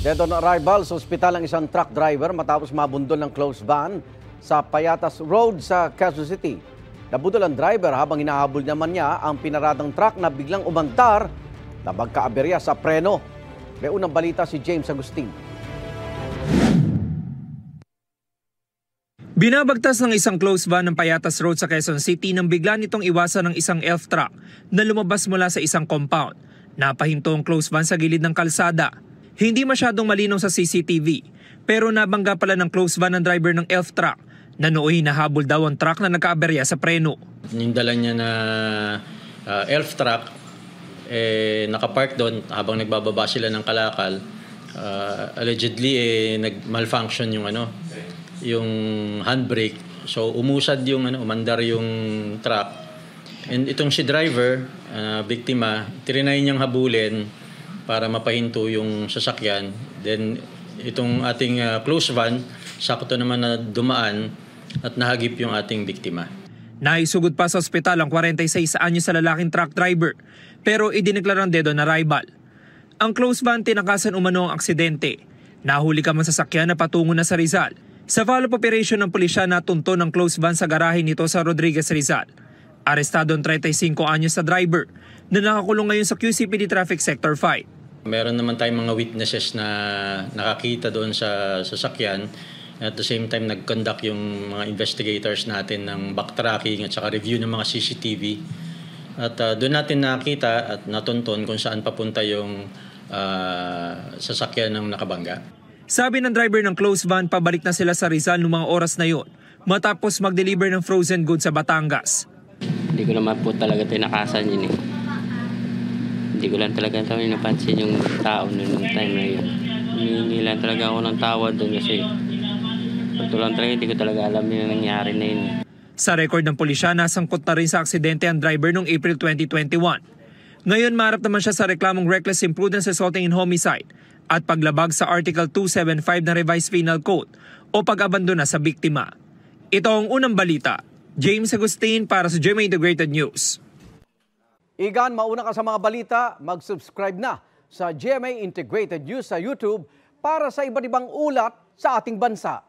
Dead on arrival sa ospital ang isang truck driver matapos mabundol ng closed van sa Payatas Road sa Quezon City. Nabudol ang driver habang hinahabol naman niya ang pinaradang truck na biglang umantar na magkaaberya sa preno. May unang balita si James Agustin. Binabagtas ng isang closed van ng Payatas Road sa Quezon City nang bigla nitong iwasan ng isang elf truck na lumabas mula sa isang compound. Napahinto ang closed van sa gilid ng kalsada. Hindi masyadong malinaw sa CCTV, pero nabangga pala ng closed van ng driver ng elf truck na nooy nahabol daw ang truck na nagkaaberya sa preno. Yung dala niya na elf truck, nakapark doon habang nagbababa sila ng kalakal. Allegedly, nag-malfunction yung handbrake. So umusad umandar yung truck. And itong si driver, biktima, trinay niyang habulin para mapahinto yung sasakyan. Then itong ating closed van, sakto naman na dumaan at nahagip yung ating biktima. Naisugod pa sa ospital ang 46 anyos sa lalaking truck driver, pero idineklarang dead on arrival. Ang closed van tinakasan umano ang aksidente. Nahuli ka man sasakyan na patungo na sa Rizal. Sa follow-up operation ng pulisya, natunto ng closed van sa garahe nito sa Rodriguez, Rizal. Arestado ang 35 anyos na driver na nakakulong ngayon sa QCPD Traffic Sector 5. Meron naman tayong mga witnesses na nakakita doon sa sasakyan. At the same time, nag-conduct yung mga investigators natin ng backtracking at saka review ng mga CCTV. At doon natin nakita at natunton kung saan papunta yung sasakyan ng nakabangga. Sabi ng driver ng closed van, pabalik na sila sa Rizal noong mga oras na yon matapos mag-deliver ng frozen goods sa Batangas. Hindi ko naman po talaga tinakasan yun eh. Hindi ko lang talaga napansin yung tao noong time na yun. Hindi lang talaga ako ng tawad doon kasi ito lang talaga, hindi ko talaga alam yung nangyari na yun. Sa record ng pulisya, nasangkot na rin sa aksidente ang driver noong April 2021. Ngayon, maharap naman siya sa reklamong reckless imprudence resulting in homicide at paglabag sa Article 275 ng Revised Penal Code o pag-abandona sa biktima. Ito ang unang balita. James Agustin para sa GMA Integrated News. Igan, mauna ka sa mga balita, mag-subscribe na sa GMA Integrated News sa YouTube para sa iba't ibang ulat sa ating bansa.